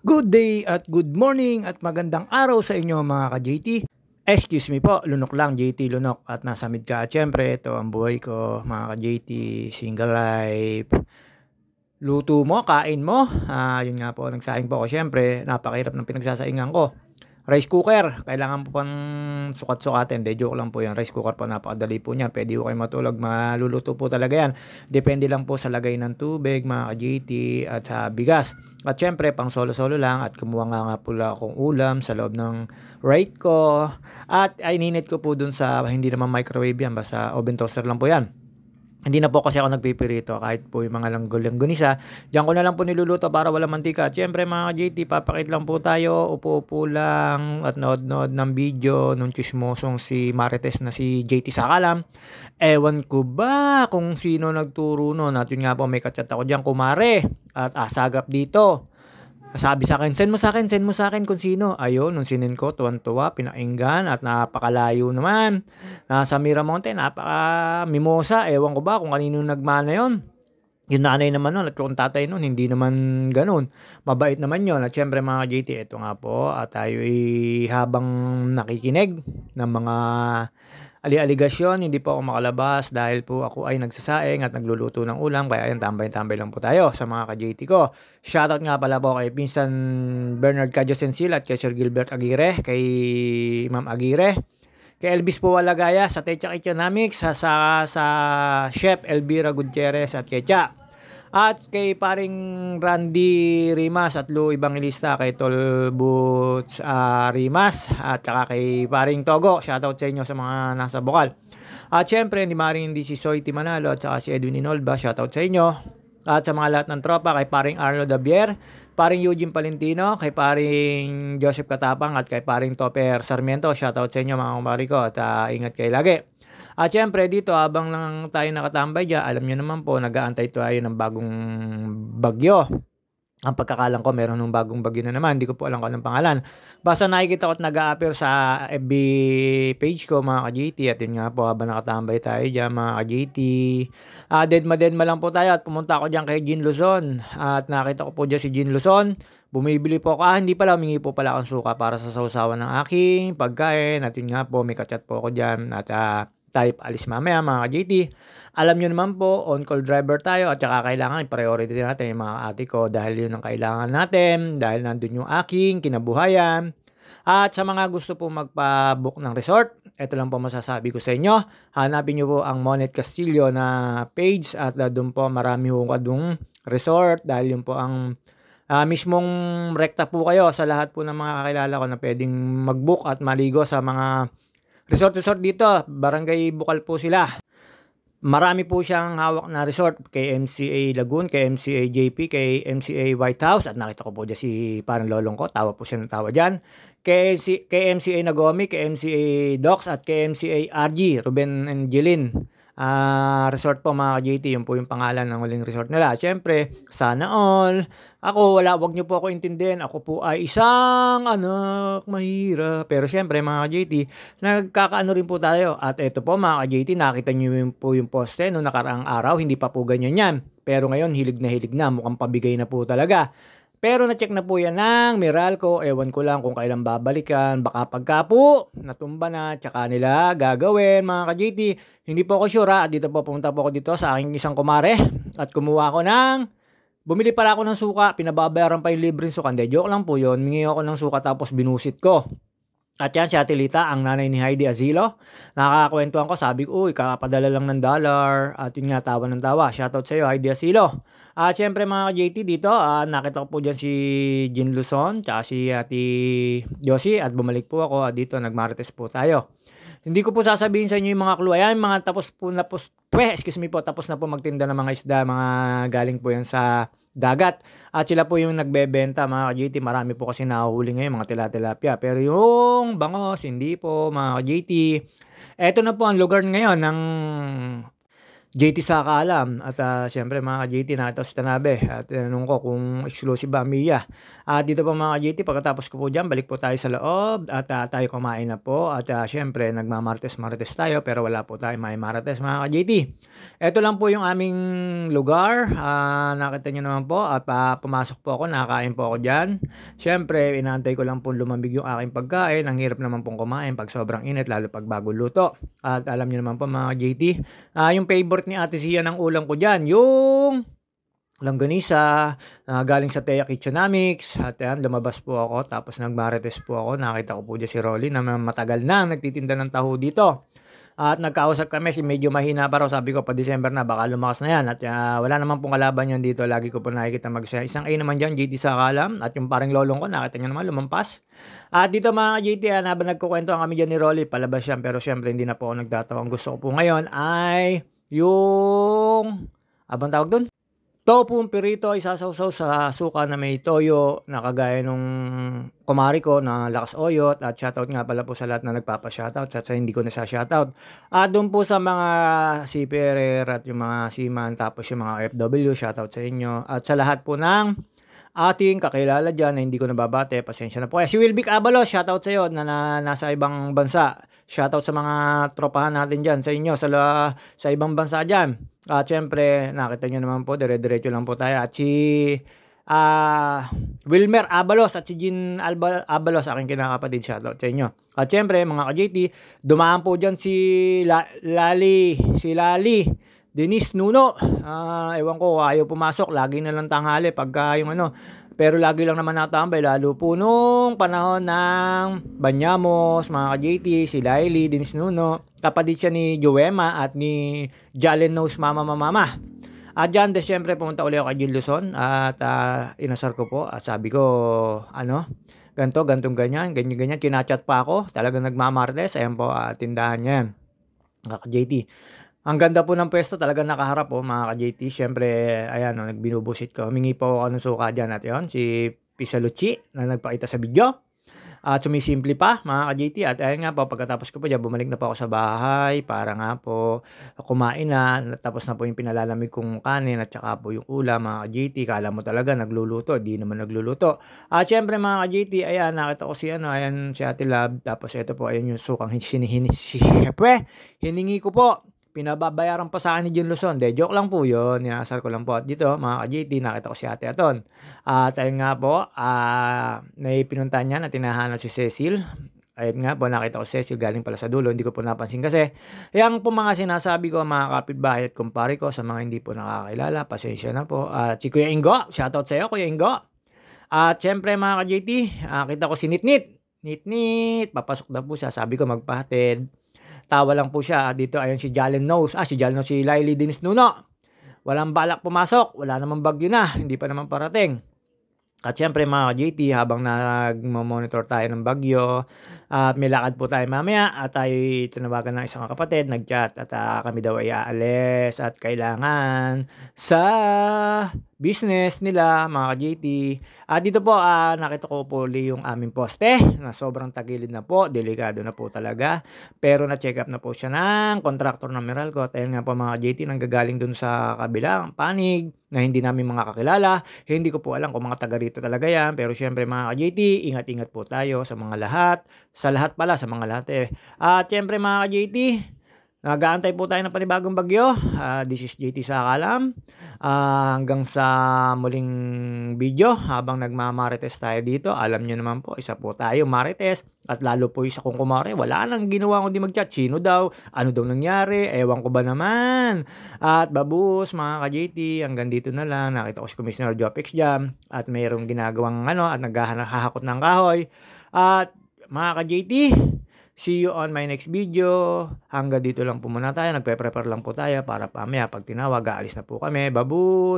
Good day at good morning at magandang araw sa inyo mga ka-JT. Excuse me po, Lunok lang, JT Lunok at nasa mid ka. At syempre, ito ang buhay ko mga ka-JT, single life. Luto mo, kain mo. Yun nga po, nagsaing po ako. Syempre, napakahirap ng pinagsasaingan ko. Rice cooker, kailangan po pang sukat-sukatin. De, joke lang po yan. Rice cooker po, napakadali po niya. Pwede po kayo matulog, maluluto po talaga yan. Depende lang po sa lagay ng tubig, mga ka-JT, at sa bigas. At syempre, pang solo-solo lang. At kumuha nga pula akong ulam sa loob ng rate ko. At ininit ko po dun sa, hindi naman microwave yan, basta oven toaster lang po yan. Hindi na po kasi ako nagpipirito kahit po yung mga langgol-langgunisa. Diyan ko na lang po niluluto para wala mantika. At syempre mga JT, papakit lang po tayo. Upo-upo lang at nood-nood ng video nung chismosong si Marites na si JT Sakalam. Ewan ko ba kung sino nagturo nun. At yun nga po, may kachat ako dyan, kumare. At asagap dito. Sabi sa akin, send mo sa akin kung sino. Ayun, nung sinin ko, tuwan-tuwa, pinainggan at napakalayo naman. Nasa Miramonte, napaka-mimosa. Ewan ko ba kung kanino nagmana yon. Yung nanay naman nun at yung tatay nun, hindi naman ganun. Mabait naman yon. At syempre mga JT, ito nga po. At tayo habang nakikinig ng mga ali-aligasyon, hindi po ako makalabas dahil po ako ay nagsasaing at nagluluto ng ulam. Kaya ayun, tambay-tambay lang po tayo sa mga ka-JT ko. Shoutout nga pala po kay Pinsan Bernard Cadiosensil at kay Sir Gilbert Aguirre, kay Ma'am Aguirre, kay Elvis Puwalagaya sa Techa Economics, sa Chef Elvira Gutierrez at Kecha. At kay paring Randy Rimas at Lou Evangelista, kay Tol Boots Rimas, at saka kay paring Togo. Shoutout sa inyo sa mga nasa Bukal. At syempre, hindi si Soy Timanalo at saka si Edwin Inolba. Shoutout sa inyo. At sa mga lahat ng tropa, kay paring Arlo Davier, paring Eugene Palentino, kay paring Joseph Katapang at kay paring Topper Sarmiento. Shoutout sa inyo mga kumari ko at ingat kayo lagi. At syempre dito habang lang tayo nakatambay dyan, alam nyo naman po, nag-aantay tayo ng bagong bagyo. Ang pagkakalang ko, meron ng bagong bagyo na naman. Hindi ko po alam kung anong pangalan. Basta nakikita ko at nag-a-appear sa FB page ko mga ka-JT. At yun nga po, habang nakatambay tayo dyan mga ka-JT. Deadma lang po tayo at pumunta ako dyan kay Jean Luzon. At nakita ko po dyan si Jean Luzon. Bumibili po ako. Hindi pala, humingi po pala akong suka para sa sausawan ng aking pagkain. At yun nga po, may kachat po ako dyan. At tayo alis mamaya mga ka-JT. Alam nyo naman po, on-call driver tayo at saka kailangan i-priority natin yung mga ate ko dahil yun ang kailangan natin, dahil nandun yung aking kinabuhayan. At sa mga gusto po magpa-book ng resort, ito lang po masasabi ko sa inyo. Hanapin nyo po ang Monet Castillo na page at doon po marami po kadong resort dahil yun po ang mismong rekta po kayo sa lahat po ng mga kakilala ko na pwedeng mag-book at maligo sa mga resort dito. Barangay Bukal po sila. Marami po siyang hawak na resort kay MCA Lagoon, kay MCA JP, kay MCA White House. At nakita ko po dyan si parang lolong ko. Tawa po siya ng tawa dyan. Kay MCA Nagomi, kay MCA Docs at kay MCA RG, Ruben and Jeline. Resort po mga JT, yun po yung pangalan ng huling resort nila. Siyempre, sana all. Ako, wag nyo po ako intindihin. Ako po ay isang anak mahirap. Pero siyempre mga JT, nagkakaano rin po tayo. At ito po mga JT, nakita nyo po yung poste noong nakaraang araw. Hindi pa po ganyan yan. Pero ngayon, hilig na. Mukhang pabigay na po talaga. Pero na-check na po yan ng Meralco. Ewan ko lang kung kailan babalikan. Baka pagka po, natumba na, tsaka nila gagawin mga ka-JT. Hindi po ako sure At dito po, pumunta po ako dito sa aking isang kumare. At kumuha ako bumili pala ako ng suka. Pinababayaran pa yung libreng suka. Hindi, joke lang po yun. Mingi ako ng suka tapos binusit ko. At yan si Ate Lita, ang nanay ni Heidi Azilo. Nakakakwentuhan ko, sabi ko, uy, kakapadala lang ng $1. At yun nga, tawa ng tawa. Shoutout sa iyo, Heidi Azilo. At syempre mga JT dito, nakita ko po dyan si Jean Luzon, tsaka si Ate Josie. At bumalik po ako, at dito nagmarites po tayo. Hindi ko po sasabihin sa inyo yung mga clue. Ayan, mga tapos na po magtinda ng mga isda, mga galing po yan sa dagat. At sila po yung nagbebenta mga ka-JT. Marami po kasi nahuhuli ngayon mga tilapia. Pero yung bangos, hindi po mga ka-JT. Eto na po ang lugar ngayon ng JT Saka alam at siyempre mga ka-JT nakita ko si Tanabe at tinanong ko kung exclusive ba Mia. At dito po mga ka-JT pagkatapos ko po dyan balik po tayo sa loob at tayo kumain na po at siyempre nagmamartes-martes tayo pero wala po tayo may marites mga ka-JT. Ito lang po yung aming lugar, nakita nyo naman po at pumasok po ako, nakakain po ako dyan. Siyempre inaantay ko lang po lumambig yung aking pagkain, ang hirap naman pong kumain pag sobrang init lalo pag bago luto. At alam nyo naman po mga ka-JT, yung favorite ni Ate Sia ng ulam ko dyan, yung langganisa, galing sa Teya Kitchenomics. At yan, lumabas po ako, tapos nagmarites po ako. Nakita ko po dyan si Rolly na matagal na nagtitinda ng taho dito. At nagkausap kami, medyo mahina pa raw. Sabi ko, pa December na, baka lumakas na yan. At wala naman pong kalaban yan dito. Lagi ko po nakikita magsaya. Isang A naman dyan, JT Sakalam. At yung parang lolong ko, nakita nyo naman, lumampas. At dito mga JT, habang nagkukwento kami dyan ni Rolly, palabas yan. Pero syempre, hindi na po ako nagtatawa. Ang gusto ko po ngayon ay yung, abang tawag dun? Topong pirito ay sasawsaw sa suka na may toyo na kagaya nung kumari ko na Lakas Oyot. At shoutout nga pala po sa lahat na nagpapa-shoutout at sa hindi ko na sa shoutout. At doon po sa mga si Perer at yung mga seaman tapos yung mga FW, shoutout sa inyo. At sa lahat po ng ating kakilala dyan na hindi ko nababate, pasensya na po. Si Wilvic Abalos, shoutout sa iyo na nasa ibang bansa. Shoutout sa mga tropahan natin dyan, sa inyo, sa ibang bansa dyan. At syempre, nakita nyo naman po, dire-diretso lang po tayo. At si Wilmer Abalos at si Jean Abalos, aking kinakapatid, shoutout sa inyo. At syempre, mga ka-JT, dumaan po dyan si Lali, Denise Nuno. Ewan ko, ayaw pumasok. Lagi na lang tanghali pagka yung ano. Pero lagi lang naman natambay. Lalo po nung panahon ng Banyamos, mga ka-JT, si Laili, Denise Nuno. Kapatid siya ni Joema at ni Jalen Knows Mama. At dyan, siyempre, pumunta ulit ako kay Jill Luzon. At inasar ko po. At sabi ko, ganyan. Kinachat pa ako. Talagang nagmamartes. Ayan po, tindahan niya yan. Kaka-JT. Ang ganda po ng pwesto, talagang nakaharap po mga ka-JT. Siyempre, ayan, nagbinubusit ko. Humingi po ako ng suka dyan at yun, si Pisalucci na nagpakita sa video. At sumisimple pa mga ka-JT. At ayun nga po, pagkatapos ko po dyan, bumalik na po ako sa bahay para nga po kumain na. Tapos na po yung pinalalamig kong kanin at saka po yung ulam mga ka-JT. Kala mo talaga nagluluto, di naman nagluluto. At syempre mga ka-JT, ayan, nakita ko si Ate Lab. Tapos ito po, ayan yung sukang hiningi ko po. Pinababayaran pa sa akin ni Jun Luzon. Joke lang po yun. Ninasar ko lang po. At dito, mga ka-JT, nakita ko si Ate Aton. At ayun nga po, may pinuntahan niya na tinahanap si Cecil. Ayun nga po, nakita ko si Cecil galing pala sa dulo. Hindi ko po napansin kasi. Yan po mga sinasabi ko, mga kapitbahay at kumpare ko sa mga hindi po nakakilala. Pasensya na po. At si Kuya Ingo, shoutout sa iyo, Kuya Ingo. At syempre mga ka-JT, kita ko si Nitnit. Papasok na po siya. Sabi ko magpahatid. Tawa lang po siya. Dito ayun si Jalen Knows. Si Laili Denise Nuno. Walang balak pumasok. Wala namang bagyo na. Hindi pa naman parating. At syempre mga JT, habang nag-monitor tayo ng bagyo, may lakad po tayo mamaya at tayo tinawagan ng isang kapatid, nag-chat at kami daw ay aalis at kailangan sa business nila mga JT. At dito po nakita ko po yung aming poste na sobrang tagilid na po, delikado na po talaga. Pero na-check up na po siya ng contractor ng Meralco. At ayun nga po mga JT, nanggagaling dun sa kabilang panig na hindi namin mga kakilala. Hindi ko po alam kung mga taga rito talaga yan. Pero syempre mga ka-JT, ingat-ingat po tayo sa mga lahat. Sa lahat pala, sa mga lahat At syempre mga ka-JT, nag-aantay po tayo ng panibagong bagyo. This is JT Sakalam. Hanggang sa muling video habang nagmamarites tayo dito. Alam nyo naman po, isa po tayo marites. At lalo po isa kong kumare, wala nang ginawa kundi mag-chat. Sino daw? Ano daw nangyari? Ewan ko ba naman? At babus mga ka-JT, hanggang dito na lang. Nakita ko si Commissioner Jopex Jam. At mayroong ginagawang at naghahakot ng kahoy. At mga ka-JT, see you on my next video. Hanggang dito lang po muna tayo. Nagpe-prepare lang po tayo para pamaya pag tinawag, aalis na po kami. Babus!